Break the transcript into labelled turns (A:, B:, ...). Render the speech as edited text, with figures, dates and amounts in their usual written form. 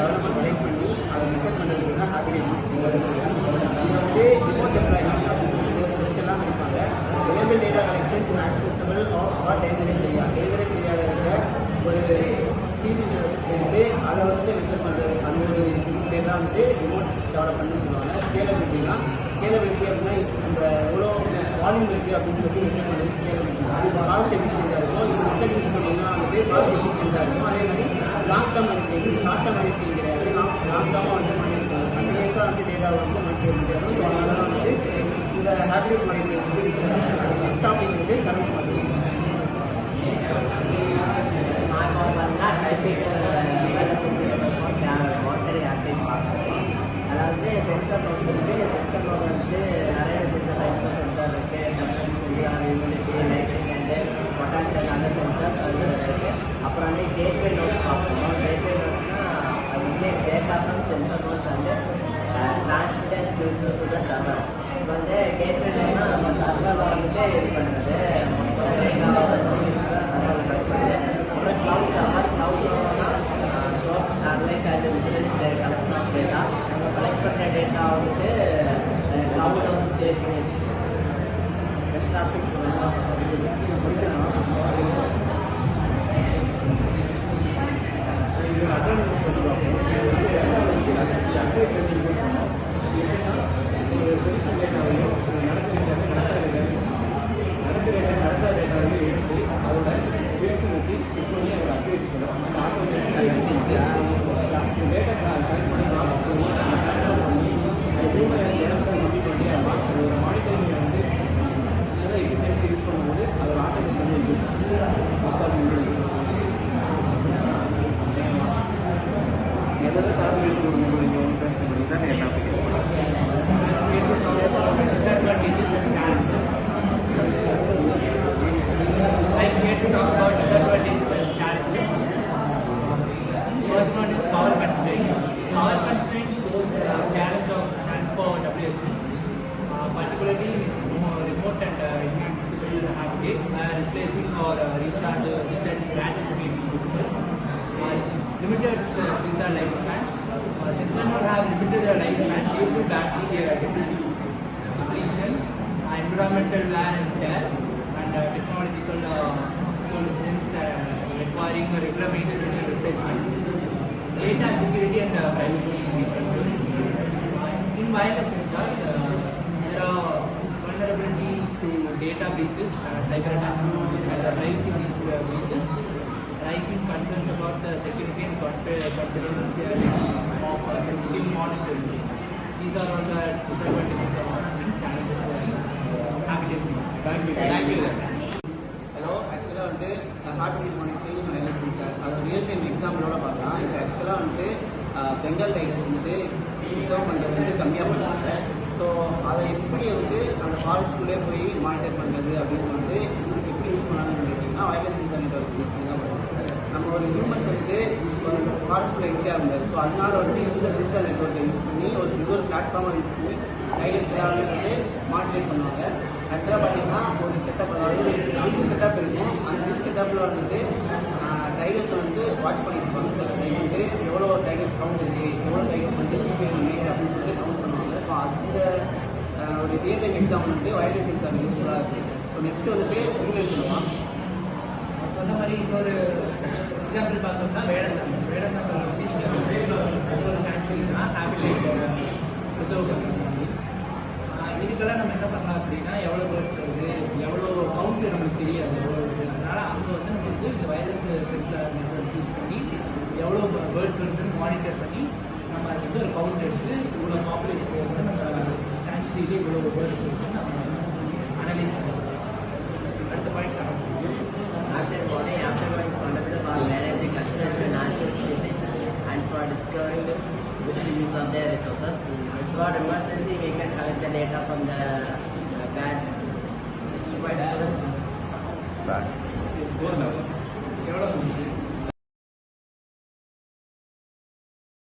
A: டேட்டாவை நம்ம கலெக்ட் பண்ணி அதை மெஷர் பண்ணுறதுக்கு தான் ஹேபிடேட் இது வந்து ரிமோட் எம்ப்ளாய்மெண்ட் அப்படின்னு சொல்லிட்டு ஸ்பெஷலாக இருப்பாங்க. Reliable data collections accessible or dangerous ஏரியாவில் இருக்கிற ஒரு ஸ்பீசிஸ் எடுத்து அதை வந்து மெஷர் பண்ணுறது அந்த ஒரு டேட்டா வந்து ரிமோட் டெவலப்மெண்ட்னு சொல்லுவாங்க. ஸ்கேலபிலிட்டி அப்படின்னா நம்ம எவ்வளோ வால்யூம் இருக்குது அப்படின்னு சொல்லி மெஷர் பண்ணுறது ஸ்கேலபிலிட்டி. காஸ்ட் எஃபிஷியண்டாக இருக்கும். இது மெத்தட் யூஸ் பண்ணிங்கன்னா வந்துட்டு காஸ்ட் எஃபிஷியண்டாக இருக்கும். அதே மாதிரி long term monitoring short term monitoring கிடையாது. லாங் டேர்மாக வந்து பண்ணியிருக்காங்க. கண்டினியூஸாக வந்து டேட்டாவை வந்து மானிட்டர் முடியாது. ஸோ அதனால வந்து இந்த ஹேபிடேட் மானிட்டரிங் வந்து நெக்ஸ்ட் டாபிக் வந்து சர்வ் பண்ணுறது.
B: அதாவது சென்சார் நோட்ஸ் இருக்குது. சென்சார் நோட் வந்து நிறைய சென்சார் டைப் சென்சார் இருக்குது. Temperature sensor, humidity, lighting and potassium other sensors அது இருக்குது. அப்புறம் வந்து கேட்வே நோட்ஸ் பார்க்கணும். கேட்வே நோட்ஸ்னால் அது வந்து டேட்டா ஃப்ரம் சென்சார் நோட்ஸ் வந்து டிரான்ஸ்மிட்டர்ஸ் டு த சர்வர். இப்போ வந்து கேட்வேனா நம்ம சர்வரில் வந்துட்டு இது பண்ணுறது டேட்டாவை வந்து சர்வரில் கட் பண்ணுறது. அப்புறம் க்ளவுட் சர்வர் அனலைஸ் ஆகிற பிஸ்னஸ் கலெக்ஷன் ஆஃப் டேட்டா நம்ம கலெக்ட் பண்ணுற டேட்டா வந்துட்டு க்ளவுடில் வந்து ஸ்டோர் பண்ணி வச்சுக்கணும். பெஸ்ட் டாபிக் சொல்லலாம்.
C: First one is power constraint. Power constraint goes challenge for WSC, particularly remote and inaccessible habitat, replacing or recharging batteries may be difficult. Limited sensor lifespan. Sensor node have limited lifespan due to battery depletion, environmental wear and tear, and technological solutions requiring a regular maintenance and replacement. Data security and privacy concerns. In wireless sensors, there are vulnerabilities to data breaches, cyber attacks, and privacy breaches, rising concerns about the security and confidentiality of sensitive monitoring. These are all the disadvantages and challenges for habitat.
A: Thank you. Hello, ஆக்சுவலாக வந்து heartbeat monitoring virus sensor அது real time எக்ஸாம்பிளோட பார்க்கலாம். இப்போ ஆக்சுவலாக வந்துட்டு Bengal tigers வந்துட்டு reserve பண்ணுறது வந்து கம்மியாக பண்ணுறாங்க. ஸோ அதை எப்படி வந்து அந்த ஃபாரஸ்ட்குள்ளே போய் மானிட்டர் பண்ணுறது அப்படின்னு சொல்லிட்டு எப்படி யூஸ் பண்ணலாம்னு கேட்டிங்கன்னா வயர்லெஸ் சென்சார் நெட்வொர்க் யூஸ் பண்ணி தான் பண்ணுவாங்க. நம்ம ஒரு ஹியூமன்ஸ் வந்து ஒரு ஃபாரஸ்ட்குள்ளே என்ட்ரி ஆகுது. ஸோ அதனால வந்து இந்த சென்சார் நெட்வொர்க்கை யூஸ் பண்ணி ஒரு பிளாட்ஃபார்மாக யூஸ் பண்ணி டைகர்ஸ் வந்து மானிட்டர் பண்ணுவாங்க. ஆக்சுவலாக பார்த்தீங்கன்னா ஒரு செட்டப், அதாவது பில்டு செட்டப் இருக்கும். அந்த பில்டு செட்டப்பில் வந்துட்டு டைகர்ஸை வந்து வாட்ச் பண்ணியிருப்பாங்க. ஸோ டைம் வந்து எவ்வளோ டைகர்ஸ் கவுண்ட் இருக்குது, எவ்வளோ டைகர்ஸ் வந்து அப்படின்னு சொல்லிட்டு கவுண்ட் பண்ணுவாங்க. ஸோ அந்த ஒரு ரியல் டைம் எக்ஸாம்பிள் வந்து வயர்லெஸ் சென்சார் யூஸ்ஃபுல்லாக இருக்குது. ஸோ நெக்ஸ்ட் வந்துட்டு உங்களுக்கு சொல்லலாம்.
C: சொன்ன மாதிரி இன்னொரு எக்ஸாம்பிள் பார்த்தோம்னா வேடந்தாங்கல் வந்து நீங்கள் ஒரு சாங்சுரினா ஹேபிடேட் ரிசர்வ் பண்ணுறாங்க. இதுக்கெல்லாம் நம்ம என்ன பண்ணலாம் அப்படின்னா எவ்வளோ பேர்ட்ஸ் வருது, எவ்வளோ கவுண்ட் நம்மளுக்கு தெரியாது எவ்வளோ இருக்குது. அதனால் அங்கே வந்து நம்மளுக்கு இந்த வைரஸ் சென்சார் நெட்வொர்க் யூஸ் பண்ணி எவ்வளோ பேர்ட்ஸ் வருதுன்னு மானிட்டர் பண்ணி நம்ம அதுக்கு வந்து ஒரு கவுண்ட் எடுத்து இவ்வளோ பாப்புலேஷன் வந்து நம்ம சாங்சுரியிலே இவ்வளோ பேர்ட்ஸ் வருதுன்னு நம்ம அனலைஸ் பண்ணுவோம். அடுத்த points
B: managing customers with natural species and for discovering the best use of their resources. If you got emergency, we can collect the data from the bats. Which quite
D: Bats.
C: எவ்வளோ